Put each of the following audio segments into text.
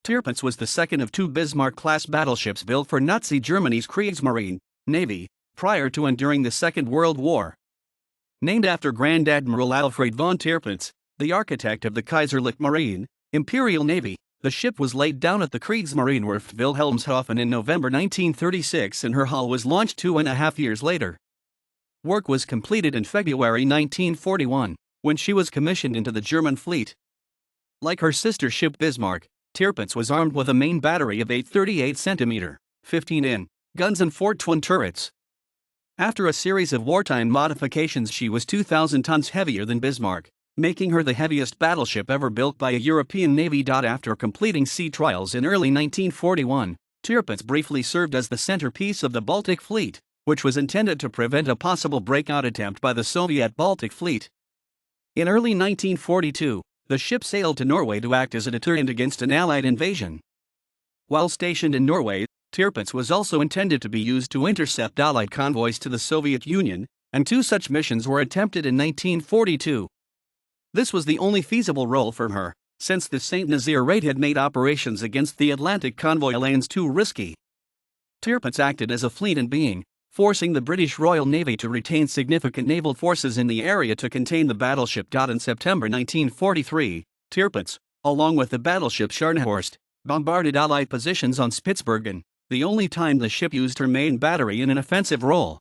Tirpitz was the second of two Bismarck-class battleships built for Nazi Germany's Kriegsmarine Navy, prior to and during the Second World War. Named after Grand Admiral Alfred von Tirpitz, the architect of the Kaiserliche Marine, Imperial Navy, the ship was laid down at the Kriegsmarinewerft Wilhelmshaven in November 1936 and her hull was launched 2.5 years later. Work was completed in February 1941, when she was commissioned into the German fleet. Like her sister ship Bismarck, Tirpitz was armed with a main battery of 8 38 cm, 15 in guns and 4 twin turrets. After a series of wartime modifications, she was 2,000 tons heavier than Bismarck, making her the heaviest battleship ever built by a European navy. After completing sea trials in early 1941, Tirpitz briefly served as the centerpiece of the Baltic Fleet, which was intended to prevent a possible breakout attempt by the Soviet Baltic Fleet. In early 1942, the ship sailed to Norway to act as a deterrent against an Allied invasion. While stationed in Norway, Tirpitz was also intended to be used to intercept Allied convoys to the Soviet Union, and 2 such missions were attempted in 1942. This was the only feasible role for her, since the St Nazaire Raid had made operations against the Atlantic convoy lanes too risky. Tirpitz acted as a fleet in being, forcing the British Royal Navy to retain significant naval forces in the area to contain the battleship. In September 1943, Tirpitz, along with the battleship Scharnhorst, bombarded Allied positions on Spitzbergen, the only time the ship used her main battery in an offensive role.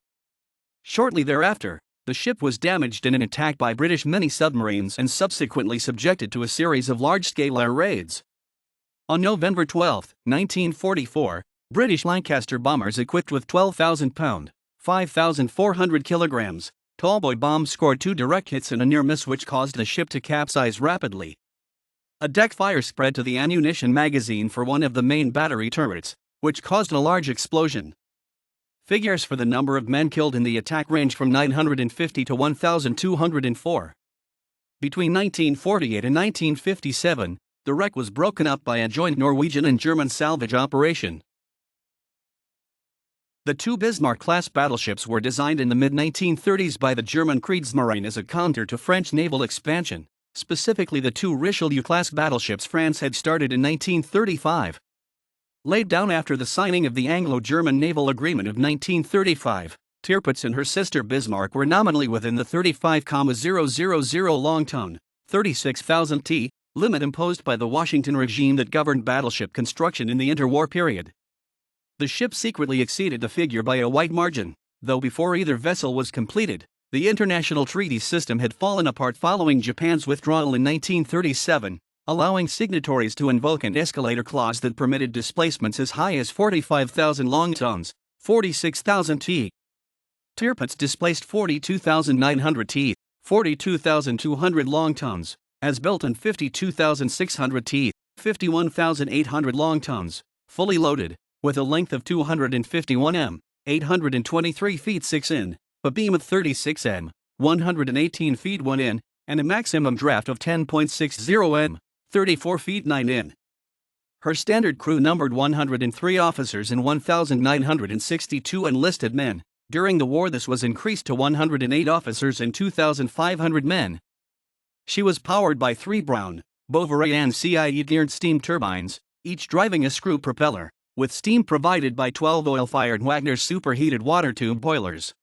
Shortly thereafter, the ship was damaged in an attack by British mini-submarines and subsequently subjected to a series of large-scale air raids. On November 12, 1944, British Lancaster bombers equipped with 12,000-pound, 5,400 kilograms, Tallboy bombs scored 2 direct hits and a near miss which caused the ship to capsize rapidly. A deck fire spread to the ammunition magazine for one of the main battery turrets, which caused a large explosion. Figures for the number of men killed in the attack range from 950 to 1,204. Between 1948 and 1957, the wreck was broken up by a joint Norwegian and German salvage operation. The 2 Bismarck-class battleships were designed in the mid-1930s by the German Kriegsmarine as a counter to French naval expansion, specifically the 2 Richelieu-class battleships France had started in 1935. Laid down after the signing of the Anglo-German Naval Agreement of 1935, Tirpitz and her sister Bismarck were nominally within the 35,000 long-ton, 36,000 t, limit imposed by the Washington regime that governed battleship construction in the interwar period. The ship secretly exceeded the figure by a wide margin, though before either vessel was completed, the international treaty system had fallen apart following Japan's withdrawal in 1937, allowing signatories to invoke an escalator clause that permitted displacements as high as 45,000 long tons, 46,000 t. Tirpitz displaced 42,900 t, 42,200 long tons, as built, and 52,600 t, 51,800 long tons, fully loaded, with a length of 251 m, 823 feet 6 in, a beam of 36 m, 118 feet 1 in, and a maximum draft of 10.60 m, 34 feet 9 in. Her standard crew numbered 103 officers and 1,962 enlisted men. During the war this was increased to 108 officers and 2,500 men. She was powered by 3 Brown, Bovary and CIE geared steam turbines, each driving a screw propeller, with steam provided by 12 oil-fired Wagner superheated water tube boilers.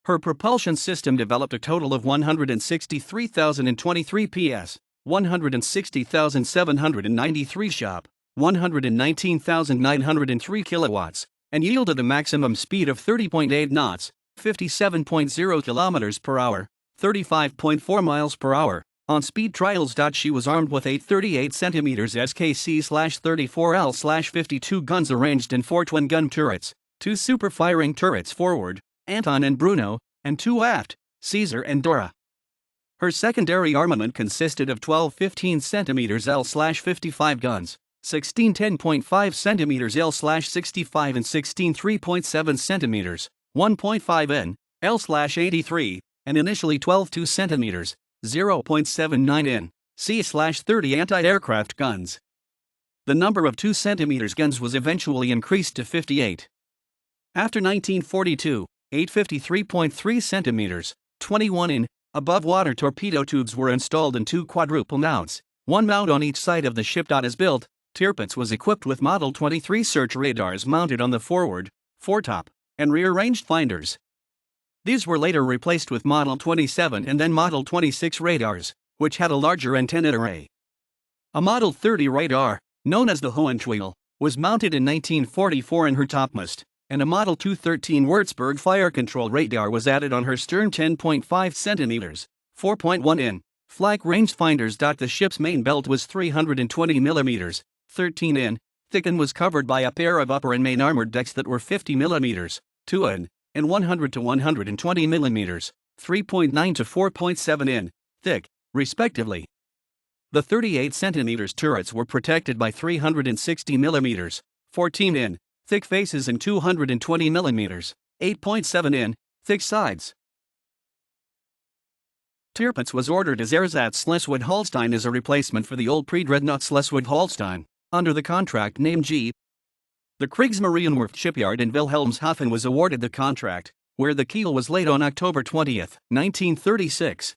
Her propulsion system developed a total of 163,023 PS, 160,793 shop, 119,903 kilowatts, and yielded a maximum speed of 30.8 knots, 57.0 kilometers per hour, 35.4 miles per hour. On speed trials. She was armed with 8 38 cm SKC/34L/52 guns arranged in 4 twin-gun turrets, 2 super-firing turrets forward, Anton and Bruno, and 2 aft, Caesar and Dora. Her secondary armament consisted of 12 15 cm L/55 guns, 16 10.5 cm L/65 and 16 3.7 cm, 1.5 N, L/83, and initially 12 2 cm, 0.79 in, C/30 anti-aircraft guns. The number of 2 cm guns was eventually increased to 58. After 1942, 8 53.3 cm, 21 in, above-water torpedo tubes were installed in 2 quadruple mounts, one mount on each side of the ship. As built, Tirpitz was equipped with Model 23 search radars mounted on the forward, foretop, and rear rangefinders. These were later replaced with Model 27 and then Model 26 radars, which had a larger antenna array. A Model 30 radar, known as the Hohenschwingel, was mounted in 1944 in her topmast, and a Model 213 Würzburg fire control radar was added on her stern. 10.5 cm, 4.1 in, flag rangefinders. The ship's main belt was 320 mm, 13 in, thick and was covered by a pair of upper and main armored decks that were 50 mm, 2 in, and 100 to 120 mm, 3.9 to 4.7 in, thick, respectively. The 38 cm turrets were protected by 360 mm, 14 in, thick faces and 220 mm, 8.7 in, thick sides. Tirpitz was ordered as Ersatz Schleswig-Holstein as a replacement for the old pre-dreadnought Schleswig-Holstein, under the contract name G. The Kriegsmarinewerft shipyard in Wilhelmshaven was awarded the contract, where the keel was laid on October 20, 1936.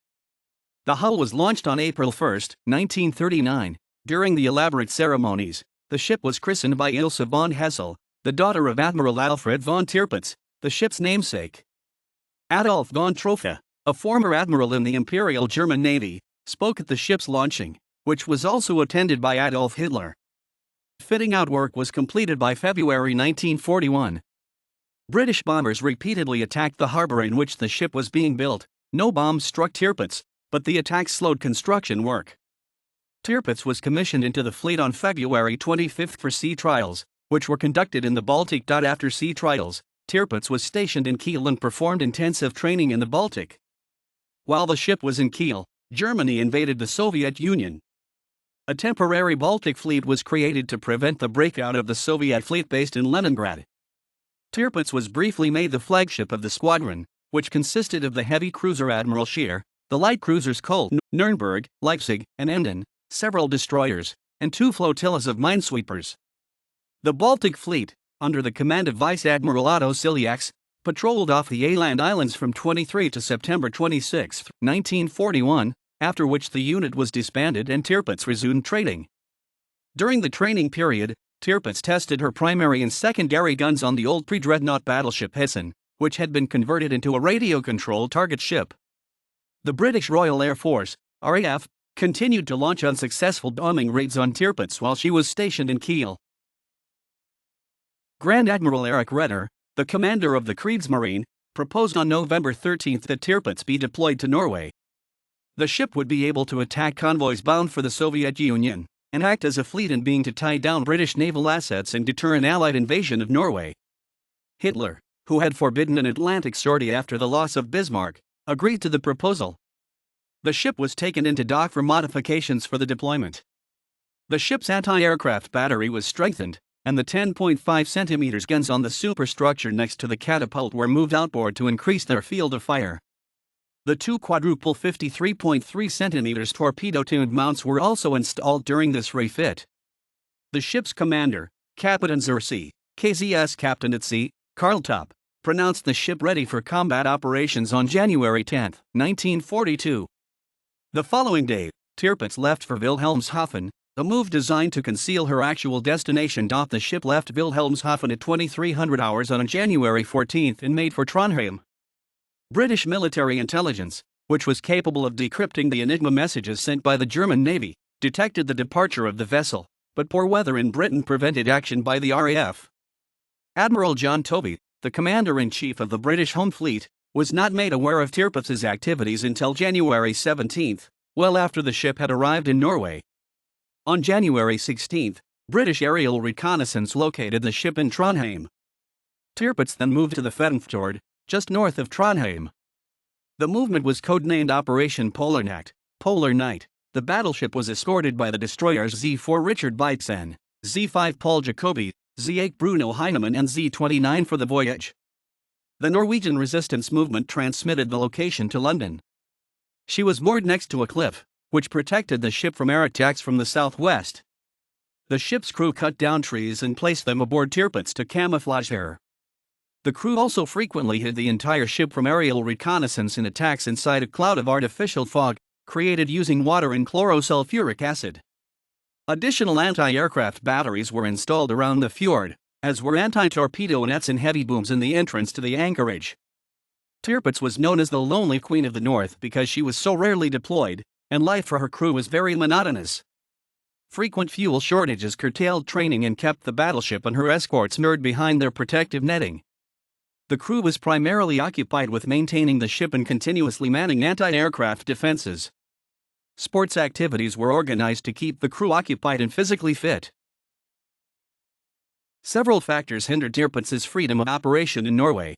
The hull was launched on April 1, 1939. During the elaborate ceremonies, the ship was christened by Ilse von Hessel, the daughter of Admiral Alfred von Tirpitz, the ship's namesake. Adolf von Troffe, a former admiral in the Imperial German Navy, spoke at the ship's launching, which was also attended by Adolf Hitler. Fitting out work was completed by February 1941. British bombers repeatedly attacked the harbor in which the ship was being built. No bombs struck Tirpitz, but the attacks slowed construction work. Tirpitz was commissioned into the fleet on February 25 for sea trials, which were conducted in the Baltic. After sea trials, Tirpitz was stationed in Kiel and performed intensive training in the Baltic. While the ship was in Kiel, Germany invaded the Soviet Union. A temporary Baltic fleet was created to prevent the breakout of the Soviet fleet based in Leningrad. Tirpitz was briefly made the flagship of the squadron, which consisted of the heavy cruiser Admiral Scheer, the light cruisers Köln, Nuremberg, Leipzig, and Emden, several destroyers, and 2 flotillas of minesweepers. The Baltic Fleet, under the command of Vice Admiral Otto Ciliax, patrolled off the Åland Islands from 23 to September 26, 1941, after which the unit was disbanded and Tirpitz resumed training. During the training period, Tirpitz tested her primary and secondary guns on the old pre-dreadnought battleship Hessen, which had been converted into a radio-controlled target ship. The British Royal Air Force, RAF, continued to launch unsuccessful bombing raids on Tirpitz while she was stationed in Kiel. Grand Admiral Erich Raeder, the commander of the Kriegsmarine, proposed on November 13 that Tirpitz be deployed to Norway. The ship would be able to attack convoys bound for the Soviet Union, and act as a fleet in being to tie down British naval assets and deter an Allied invasion of Norway. Hitler, who had forbidden an Atlantic sortie after the loss of Bismarck, agreed to the proposal. The ship was taken into dock for modifications for the deployment. The ship's anti-aircraft battery was strengthened, and the 10.5 cm guns on the superstructure next to the catapult were moved outboard to increase their field of fire. The 2 quadruple 53.3 cm torpedo-tuned mounts were also installed during this refit. The ship's commander, Captain zur See, KZS Captain at Sea, Karl Topp, pronounced the ship ready for combat operations on January 10, 1942. The following day, Tirpitz left for Wilhelmshaven, a move designed to conceal her actual destination. The ship left Wilhelmshaven at 2300 hours on January 14 and made for Trondheim. British military intelligence, which was capable of decrypting the Enigma messages sent by the German Navy, detected the departure of the vessel, but poor weather in Britain prevented action by the RAF. Admiral John Tovey, the commander-in-chief of the British Home Fleet, was not made aware of Tirpitz's activities until January 17, well after the ship had arrived in Norway. On January 16, British aerial reconnaissance located the ship in Trondheim. Tirpitz then moved to the Fettenfjord, just north of Trondheim. The movement was codenamed Operation Polarnacht, Polar Night. The battleship was escorted by the destroyers Z4 Richard Beitzen, Z5 Paul Jacobi, Z8 Bruno Heinemann and Z29 for the voyage. The Norwegian resistance movement transmitted the location to London. She was moored next to a cliff, which protected the ship from air attacks from the southwest. The ship's crew cut down trees and placed them aboard Tirpitz to camouflage her. The crew also frequently hid the entire ship from aerial reconnaissance and attacks inside a cloud of artificial fog, created using water and chlorosulfuric acid. Additional anti-aircraft batteries were installed around the fjord, as were anti-torpedo nets and heavy booms in the entrance to the anchorage. Tirpitz was known as the Lonely Queen of the North because she was so rarely deployed, and life for her crew was very monotonous. Frequent fuel shortages curtailed training and kept the battleship and her escorts moored behind their protective netting. The crew was primarily occupied with maintaining the ship and continuously manning anti-aircraft defenses. Sports activities were organized to keep the crew occupied and physically fit. Several factors hindered Tirpitz's freedom of operation in Norway.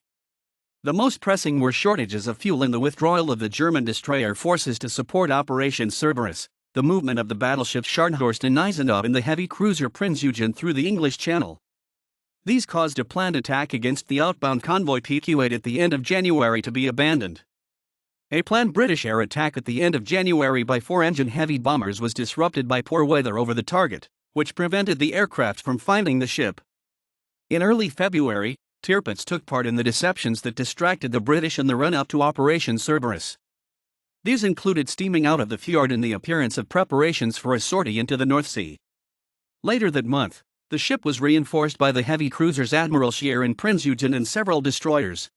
The most pressing were shortages of fuel and the withdrawal of the German destroyer forces to support Operation Cerberus, the movement of the battleships Scharnhorst and Gneisenau and the heavy cruiser Prinz Eugen through the English Channel. These caused a planned attack against the outbound convoy PQ-8 at the end of January to be abandoned. A planned British air attack at the end of January by 4-engine heavy bombers was disrupted by poor weather over the target, which prevented the aircraft from finding the ship. In early February, Tirpitz took part in the deceptions that distracted the British in the run-up to Operation Cerberus. These included steaming out of the fjord in the appearance of preparations for a sortie into the North Sea. Later that month, the ship was reinforced by the heavy cruisers Admiral and Prinz Eugen and several destroyers.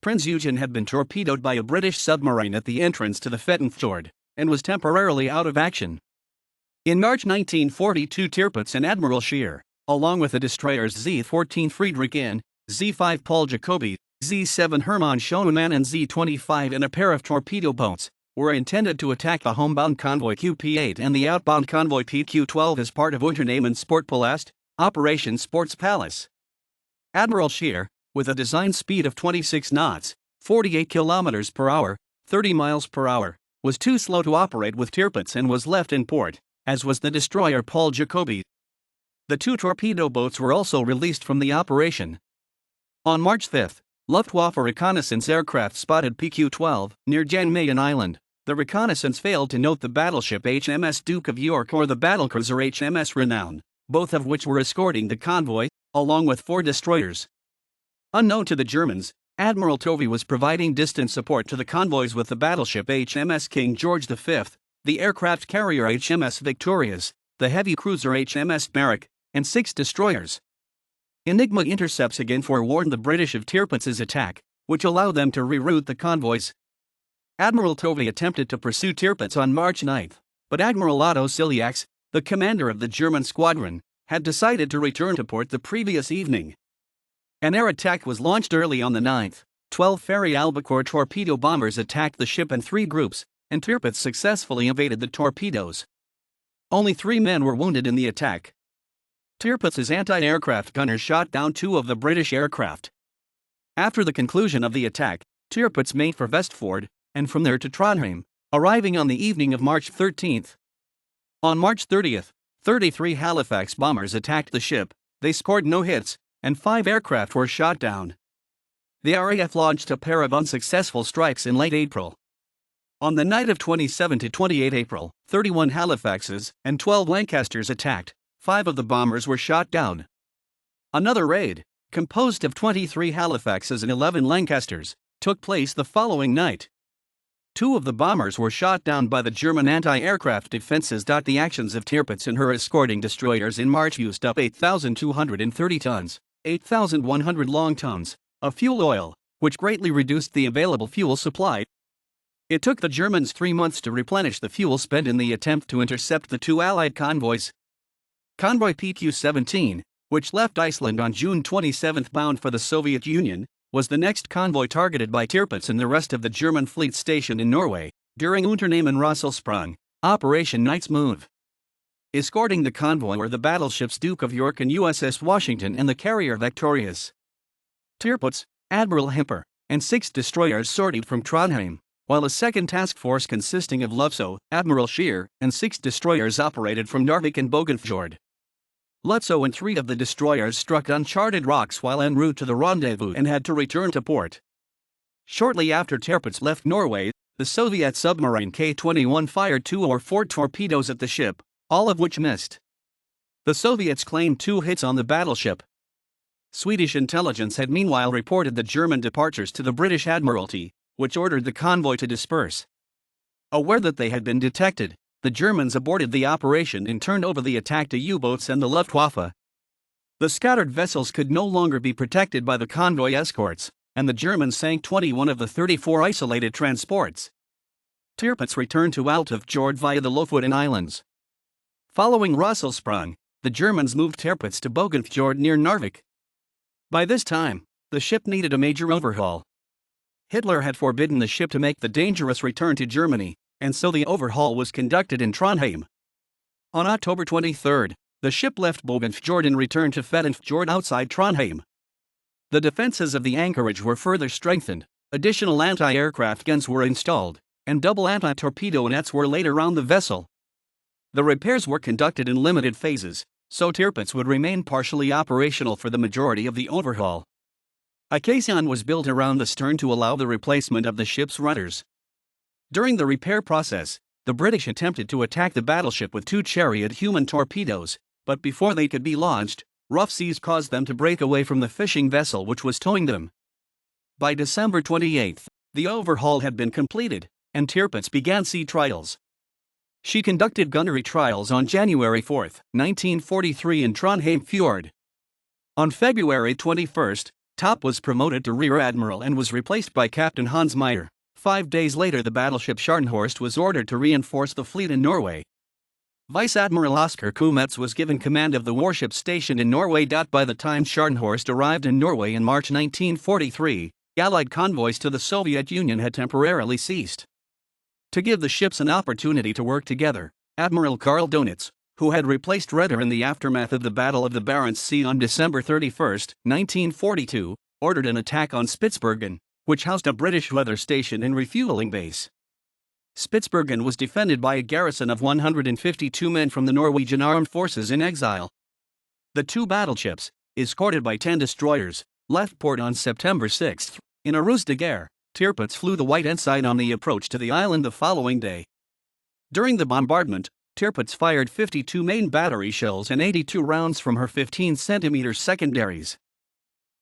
Prinz Eugen had been torpedoed by a British submarine at the entrance to the Fettenfjord Fjord, and was temporarily out of action. In March 1942, Tirpitz and Admiral Scheer, along with the destroyers Z-14 Friedrich N., Z-5 Paul Jacobi, Z-7 Hermann Schoenemann and Z-25 and a pair of torpedo boats, were intended to attack the homebound convoy QP-8 and the outbound convoy PQ-12 as part of Unternehmen Sportpalast, Operation Sports Palace. Admiral Scheer, with a design speed of 26 knots, 48 km per hour, 30 miles per hour, was too slow to operate with Tirpitz and was left in port, as was the destroyer Paul Jacobi. The two torpedo boats were also released from the operation. On March 5, Luftwaffe reconnaissance aircraft spotted PQ-12 near Jan Mayen Island. The reconnaissance failed to note the battleship HMS Duke of York or the battlecruiser HMS Renown, both of which were escorting the convoy, along with 4 destroyers. Unknown to the Germans, Admiral Tovey was providing distant support to the convoys with the battleship HMS King George V, the aircraft carrier HMS Victorious, the heavy cruiser HMS Merrick, and 6 destroyers. Enigma intercepts again forewarned the British of Tirpitz's attack, which allowed them to reroute the convoys. Admiral Tovey attempted to pursue Tirpitz on March 9, but Admiral Otto Ciliax, the commander of the German squadron, had decided to return to port the previous evening. An air attack was launched early on the 9th. 12 Ferry Albacore torpedo bombers attacked the ship in 3 groups, and Tirpitz successfully evaded the torpedoes. Only 3 men were wounded in the attack. Tirpitz's anti-aircraft gunners shot down 2 of the British aircraft. After the conclusion of the attack, Tirpitz made for Vestfjord, and from there to Trondheim, arriving on the evening of March 13. On March 30, 33 Halifax bombers attacked the ship. They scored no hits, and 5 aircraft were shot down. The RAF launched a pair of unsuccessful strikes in late April. On the night of 27 to 28 April, 31 Halifaxes and 12 Lancasters attacked. 5 of the bombers were shot down. Another raid, composed of 23 Halifaxes and 11 Lancasters, took place the following night. 2 of the bombers were shot down by the German anti-aircraft defenses. The actions of Tirpitz and her escorting destroyers in March used up 8,230 tons, 8,100 long tons, of fuel oil, which greatly reduced the available fuel supply. It took the Germans 3 months to replenish the fuel spent in the attempt to intercept the 2 Allied convoys. Convoy PQ-17, which left Iceland on June 27 bound for the Soviet Union, was the next convoy targeted by Tirpitz and the rest of the German fleet stationed in Norway, during Unternehmen Rosselsprung, Operation Knight's Move. Escorting the convoy were the battleships Duke of York and USS Washington and the carrier Victorious. Tirpitz, Admiral Hemper, and 6 destroyers sortied from Trondheim, while a second task force consisting of Lutzow, Admiral Scheer, and 6 destroyers operated from Narvik and Bogenfjord. Lutzow and 3 of the destroyers struck uncharted rocks while en route to the rendezvous and had to return to port. Shortly after Tirpitz left Norway, the Soviet submarine K-21 fired 2 or 4 torpedoes at the ship, all of which missed. The Soviets claimed 2 hits on the battleship. Swedish intelligence had meanwhile reported the German departures to the British Admiralty, which ordered the convoy to disperse. Aware that they had been detected, the Germans aborted the operation and turned over the attack to U-boats and the Luftwaffe. The scattered vessels could no longer be protected by the convoy escorts, and the Germans sank 21 of the 34 isolated transports. Tirpitz returned to Altaf Fjord via the Lofoten Islands. Following Rosselsprung, the Germans moved Tirpitz to Bogenfjord near Narvik. By this time, the ship needed a major overhaul. Hitler had forbidden the ship to make the dangerous return to Germany, and so the overhaul was conducted in Trondheim. On October 23, the ship left Bogenfjord and returned to Fettenfjord outside Trondheim. The defenses of the anchorage were further strengthened, additional anti-aircraft guns were installed, and double anti-torpedo nets were laid around the vessel. The repairs were conducted in limited phases, so Tirpitz would remain partially operational for the majority of the overhaul. A caisson was built around the stern to allow the replacement of the ship's rudders. During the repair process, the British attempted to attack the battleship with 2 Chariot human torpedoes, but before they could be launched, rough seas caused them to break away from the fishing vessel which was towing them. By December 28, the overhaul had been completed, and Tirpitz began sea trials. She conducted gunnery trials on January 4, 1943 in Trondheim Fjord. On February 21, Top was promoted to Rear Admiral and was replaced by Captain Hans Meyer. 5 days later, the battleship Scharnhorst was ordered to reinforce the fleet in Norway. Vice Admiral Oscar Kumetz was given command of the warship stationed in Norway. By the time Scharnhorst arrived in Norway in March 1943, Allied convoys to the Soviet Union had temporarily ceased. To give the ships an opportunity to work together, Admiral Karl Donitz, who had replaced Redder in the aftermath of the Battle of the Barents Sea on December 31, 1942, ordered an attack on Spitzbergen, which housed a British weather station and refueling base. Spitzbergen was defended by a garrison of 152 men from the Norwegian armed forces in exile. The 2 battleships, escorted by 10 destroyers, left port on September 6. In a ruse de guerre, Tirpitz flew the white ensign on the approach to the island the following day. During the bombardment, Tirpitz fired 52 main battery shells and 82 rounds from her 15-centimeter secondaries.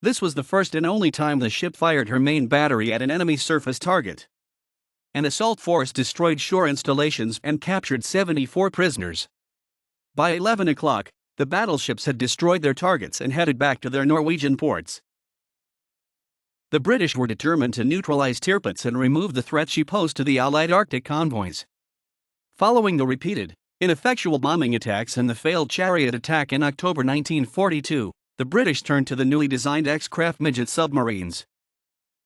This was the first and only time the ship fired her main battery at an enemy surface target. An assault force destroyed shore installations and captured 74 prisoners. By 11 o'clock, the battleships had destroyed their targets and headed back to their Norwegian ports. The British were determined to neutralize Tirpitz and remove the threat she posed to the Allied Arctic convoys. Following the repeated, ineffectual bombing attacks and the failed Chariot attack in October 1942, the British turned to the newly designed X-craft midget submarines.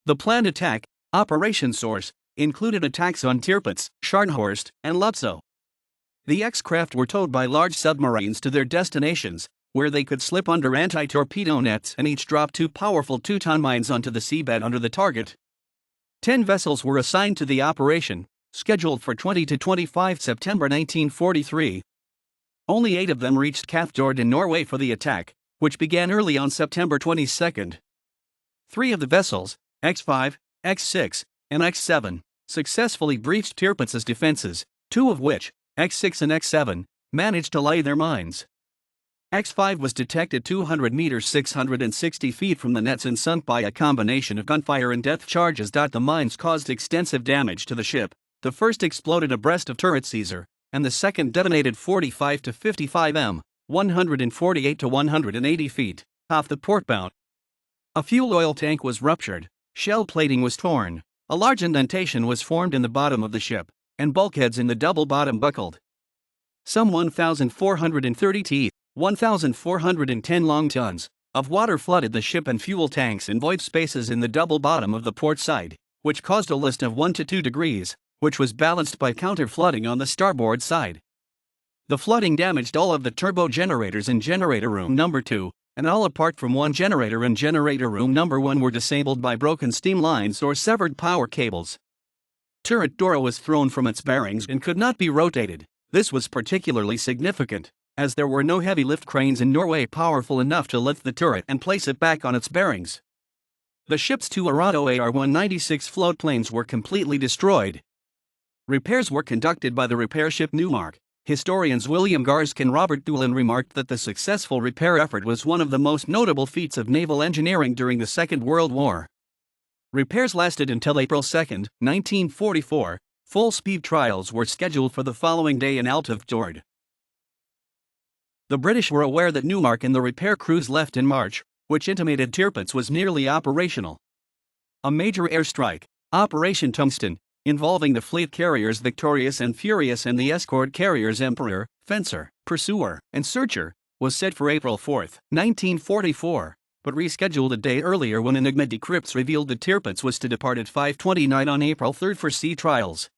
The planned attack, Operation Source, included attacks on Tirpitz, Scharnhorst, and Lutzow. The X-craft were towed by large submarines to their destinations, where they could slip under anti-torpedo nets and each drop 2 powerful 2-ton mines onto the seabed under the target. 10 vessels were assigned to the operation, scheduled for 20 to 25 September 1943. Only 8 of them reached Kafjord in Norway for the attack, which began early on September 22. 3 of the vessels, X5, X6, and X7, successfully breached Tirpitz's defenses, 2 of which, X6 and X7, managed to lay their mines. X5 was detected 200 meters 660 feet from the nets and sunk by a combination of gunfire and depth charges. The mines caused extensive damage to the ship. The first exploded abreast of turret Caesar, and the second detonated 45 to 55 m, 148 to 180 feet, off the port bow. A fuel oil tank was ruptured, shell plating was torn, a large indentation was formed in the bottom of the ship, and bulkheads in the double bottom buckled. Some 1,430 teeth, 1,410 long tons, of water flooded the ship and fuel tanks in void spaces in the double bottom of the port side, which caused a list of 1 to 2 degrees, which was balanced by counter-flooding on the starboard side. The flooding damaged all of the turbo generators in generator room number 2, and all apart from one generator in generator room number 1 were disabled by broken steam lines or severed power cables. Turret door was thrown from its bearings and could not be rotated. This was particularly significant, as there were no heavy lift cranes in Norway powerful enough to lift the turret and place it back on its bearings. The ship's 2 Arado AR-196 floatplanes were completely destroyed. Repairs were conducted by the repair ship Newmark. Historians William Garskin and Robert Doolin remarked that the successful repair effort was one of the most notable feats of naval engineering during the Second World War. Repairs lasted until April 2, 1944, Full-speed trials were scheduled for the following day in Alfred. The British were aware that Newmark and the repair crews left in March, which intimated Tirpitz was nearly operational. A major airstrike, Operation Tungsten, involving the fleet carriers Victorious and Furious and the escort carriers Emperor, Fencer, Pursuer, and Searcher, was set for April 4, 1944, but rescheduled a day earlier when Enigma decrypts revealed that Tirpitz was to depart at 5:29 on April 3 for sea trials.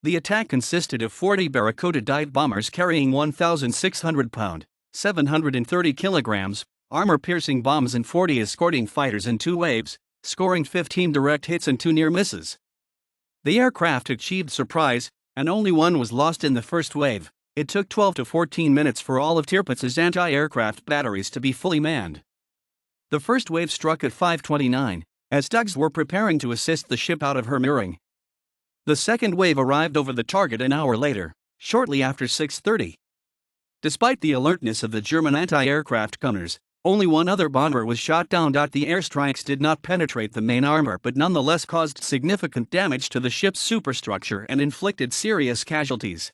The attack consisted of 40 Barracuda dive bombers carrying 1,600-pound, 730 kilograms, armor-piercing bombs and 40 escorting fighters in 2 waves, scoring 15 direct hits and 2 near misses. The aircraft achieved surprise, and only one was lost in the first wave. It took 12 to 14 minutes for all of Tirpitz's anti-aircraft batteries to be fully manned. The first wave struck at 5:29, as tugs were preparing to assist the ship out of her mooring. The second wave arrived over the target an hour later, shortly after 6:30. Despite the alertness of the German anti-aircraft gunners, only one other bomber was shot down. The airstrikes did not penetrate the main armor but nonetheless caused significant damage to the ship's superstructure and inflicted serious casualties.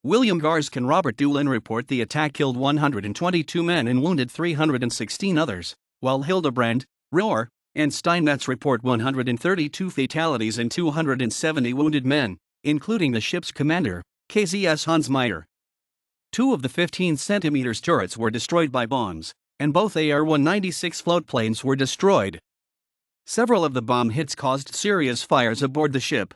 William Garskin and Robert Doolin report the attack killed 122 men and wounded 316 others, while Hildebrand, Rohr, and Steinmetz report 132 fatalities and 270 wounded men, including the ship's commander, KZS Hans Meyer. 2 of the 15-centimeter turrets were destroyed by bombs, and both AR-196 floatplanes were destroyed. Several of the bomb hits caused serious fires aboard the ship.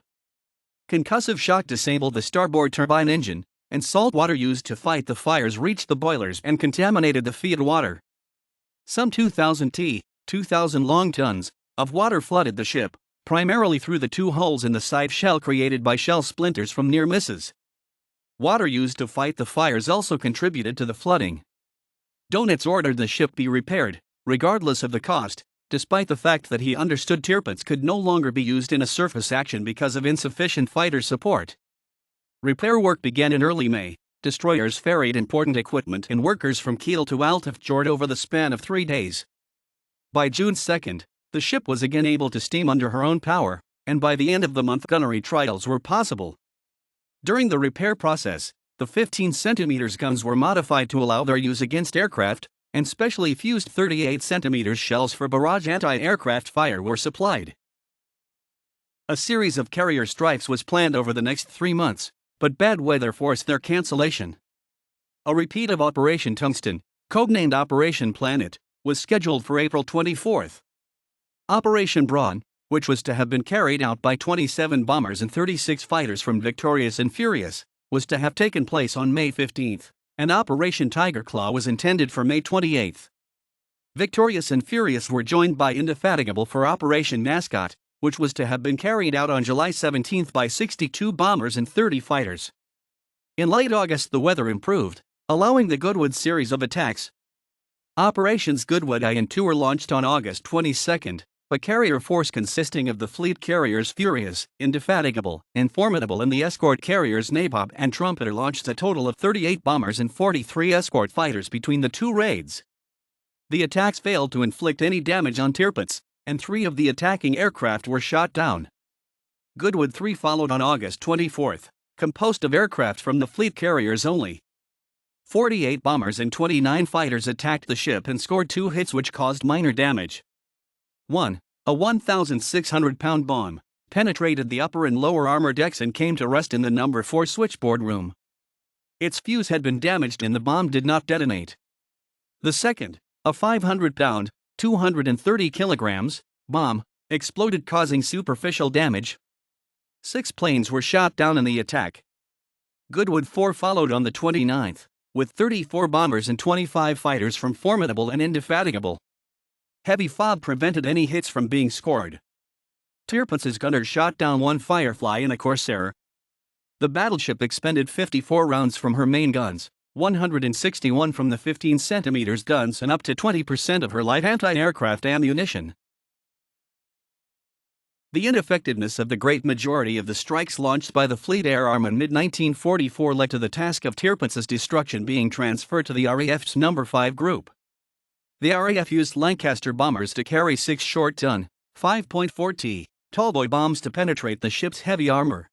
Concussive shock disabled the starboard turbine engine, and salt water used to fight the fires reached the boilers and contaminated the feed water. Some 2,000 long tons of water flooded the ship, primarily through the 2 holes in the side shell created by shell splinters from near misses. Water used to fight the fires also contributed to the flooding. Donitz ordered the ship be repaired, regardless of the cost, despite the fact that he understood Tirpitz could no longer be used in a surface action because of insufficient fighter support. Repair work began in early May. Destroyers ferried important equipment and workers from Kiel to Alfred over the span of 3 days. By June 2, the ship was again able to steam under her own power, and by the end of the month gunnery trials were possible. During the repair process, the 15-centimeter guns were modified to allow their use against aircraft, and specially fused 38-centimeter shells for barrage anti-aircraft fire were supplied. A series of carrier strikes was planned over the next 3 months, but bad weather forced their cancellation. A repeat of Operation Tungsten, codenamed Operation Planet, was scheduled for April 24. Operation Brawn, which was to have been carried out by 27 bombers and 36 fighters from Victorious and Furious, was to have taken place on May 15, and Operation Tiger Claw was intended for May 28. Victorious and Furious were joined by Indefatigable for Operation Mascot, which was to have been carried out on July 17 by 62 bombers and 30 fighters. In late August the weather improved, allowing the Goodwood series of attacks. Operations Goodwood I and II were launched on August 22, a carrier force consisting of the fleet carriers Furious, Indefatigable, and Formidable and the escort carriers Nabob and Trumpeter launched a total of 38 bombers and 43 escort fighters between the 2 raids. The attacks failed to inflict any damage on Tirpitz, and 3 of the attacking aircraft were shot down. Goodwood III followed on August 24, composed of aircraft from the fleet carriers only. 48 bombers and 29 fighters attacked the ship and scored 2 hits which caused minor damage. 1. A 1,600-pound bomb penetrated the upper and lower armor decks and came to rest in the number 4 switchboard room. Its fuse had been damaged and the bomb did not detonate. The second, a 500-pound, 230 kilograms, bomb, exploded causing superficial damage. 6 planes were shot down in the attack. Goodwood IV followed on the 29th, with 34 bombers and 25 fighters from Formidable and Indefatigable. Heavy fog prevented any hits from being scored. Tirpitz's gunners shot down 1 Firefly and a Corsair. The battleship expended 54 rounds from her main guns, 161 from the 15-centimeter guns and up to 20% of her light anti-aircraft ammunition. The ineffectiveness of the great majority of the strikes launched by the Fleet Air Arm in mid-1944 led to the task of Tirpitz's destruction being transferred to the RAF's No. 5 Group. The RAF used Lancaster bombers to carry 6 short-ton, 5.4T, Tallboy bombs to penetrate the ship's heavy armor.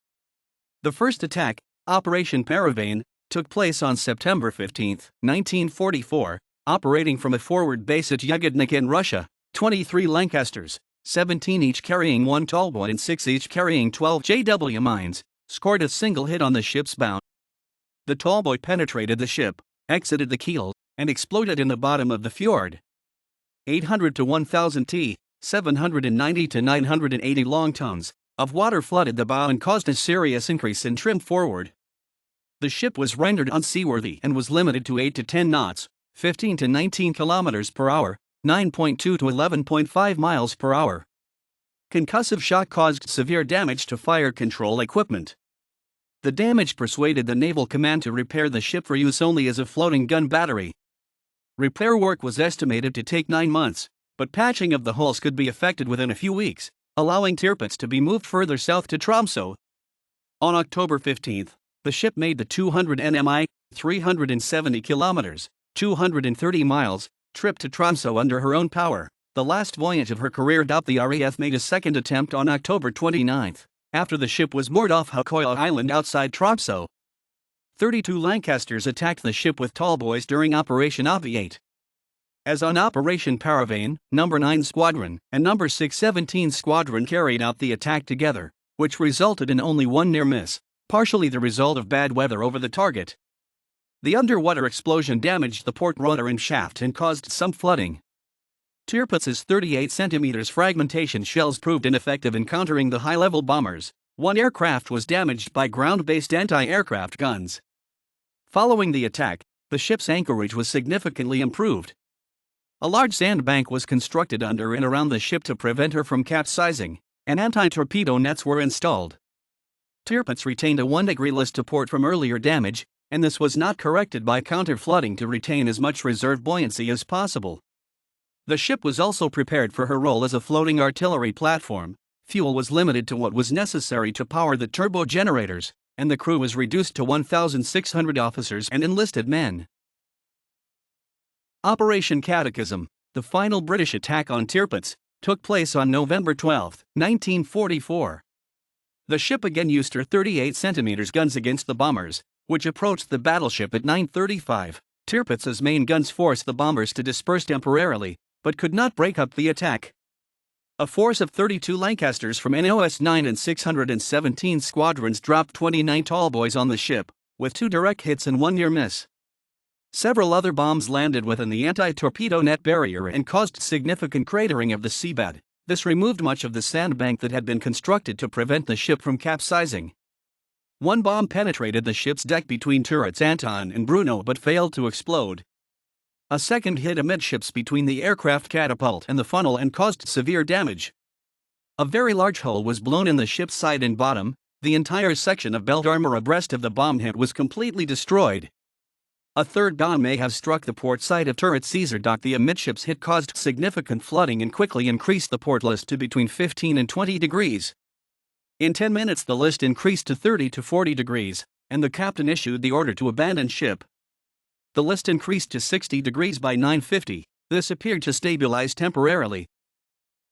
The first attack, Operation Paravane, took place on September 15, 1944, operating from a forward base at Yegednik in Russia. 23 Lancasters, 17 each carrying 1 Tallboy and 6 each carrying 12 JW mines, scored a single hit on the ship's bow. The Tallboy penetrated the ship, exited the keel, and exploded in the bottom of the fjord. 800 to 1,000 t, 790 to 980 long tons, of water flooded the bow and caused a serious increase in trim forward. The ship was rendered unseaworthy and was limited to 8 to 10 knots, 15 to 19 kilometers per hour, 9.2 to 11.5 miles per hour. Concussive shock caused severe damage to fire control equipment. The damage persuaded the naval command to repair the ship for use only as a floating gun battery. Repair work was estimated to take 9 months, but patching of the hulls could be effected within a few weeks, allowing Tirpitz to be moved further south to Tromsø. On October 15, the ship made the 200 nmi, 370 kilometers, 230 miles, trip to Tromsø under her own power. The last voyage of her career. The RAF made a second attempt on October 29, after the ship was moored off Hakoya Island outside Tromsø. 32 Lancasters attacked the ship with Tallboys during Operation Obviate. As on Operation Paravane, No. 9 Squadron and No. 617 Squadron carried out the attack together, which resulted in only one near miss, partially the result of bad weather over the target. The underwater explosion damaged the port rotor and shaft and caused some flooding. Tirpitz's 38 cm fragmentation shells proved ineffective in countering the high-level bombers. One aircraft was damaged by ground-based anti-aircraft guns. Following the attack, the ship's anchorage was significantly improved. A large sandbank was constructed under and around the ship to prevent her from capsizing, and anti-torpedo nets were installed. Tirpitz retained a 1-degree list to port from earlier damage, and this was not corrected by counter-flooding to retain as much reserve buoyancy as possible. The ship was also prepared for her role as a floating artillery platform. Fuel was limited to what was necessary to power the turbo generators, and the crew was reduced to 1,600 officers and enlisted men. Operation Catechism, the final British attack on Tirpitz, took place on November 12, 1944. The ship again used her 38 cm guns against the bombers, which approached the battleship at 9:35. Tirpitz's main guns forced the bombers to disperse temporarily, but could not break up the attack. A force of 32 Lancasters from NOS 9 and 617 squadrons dropped 29 Tallboys on the ship, with 2 direct hits and 1 near miss. Several other bombs landed within the anti-torpedo net barrier and caused significant cratering of the seabed. This removed much of the sandbank that had been constructed to prevent the ship from capsizing. One bomb penetrated the ship's deck between turrets Anton and Bruno but failed to explode. A second hit amidships between the aircraft catapult and the funnel and caused severe damage. A very large hole was blown in the ship's side and bottom. The entire section of belt armor abreast of the bomb hit was completely destroyed. A third bomb may have struck the port side of turret Caesar dock. The amidships hit caused significant flooding and quickly increased the port list to between 15 and 20 degrees. In 10 minutes the list increased to 30 to 40 degrees, and the captain issued the order to abandon ship. The list increased to 60 degrees by 9:50. This appeared to stabilize temporarily.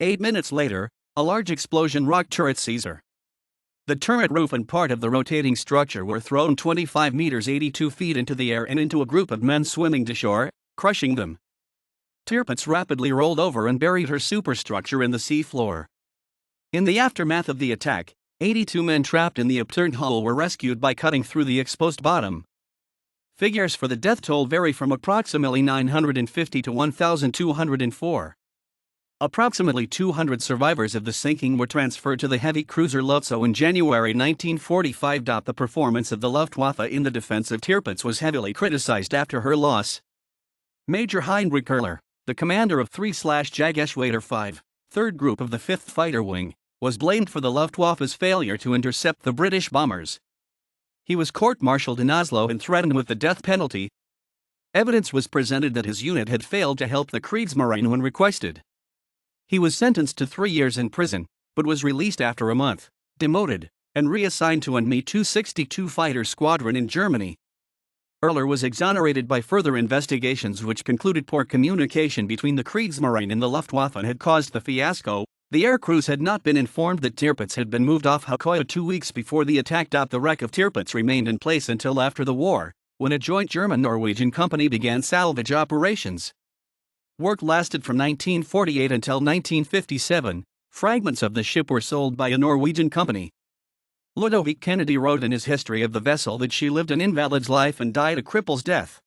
8 minutes later, a large explosion rocked turret Caesar. The turret roof and part of the rotating structure were thrown 25 meters 82 feet into the air and into a group of men swimming to shore, crushing them. Tirpitz rapidly rolled over and buried her superstructure in the sea floor. In the aftermath of the attack, 82 men trapped in the upturned hull were rescued by cutting through the exposed bottom. Figures for the death toll vary from approximately 950 to 1,204. Approximately 200 survivors of the sinking were transferred to the heavy cruiser Lotso in January 1945. The performance of the Luftwaffe in the defense of Tirpitz was heavily criticized after her loss. Major Heinrich Köhler, the commander of 3/Jagdgeschwader 5, 3rd Group of the 5th Fighter Wing, was blamed for the Luftwaffe's failure to intercept the British bombers. He was court-martialed in Oslo and threatened with the death penalty. Evidence was presented that his unit had failed to help the Kriegsmarine when requested. He was sentenced to 3 years in prison, but was released after a month, demoted, and reassigned to an Mi-262 fighter squadron in Germany. Köhler was exonerated by further investigations which concluded poor communication between the Kriegsmarine and the Luftwaffe had caused the fiasco. The air crews had not been informed that Tirpitz had been moved off Hakoya 2 weeks before the attack. The wreck of Tirpitz remained in place until after the war, when a joint German-Norwegian company began salvage operations. Work lasted from 1948 until 1957. Fragments of the ship were sold by a Norwegian company. Ludovic Kennedy wrote in his history of the vessel that she lived an invalid's life and died a cripple's death.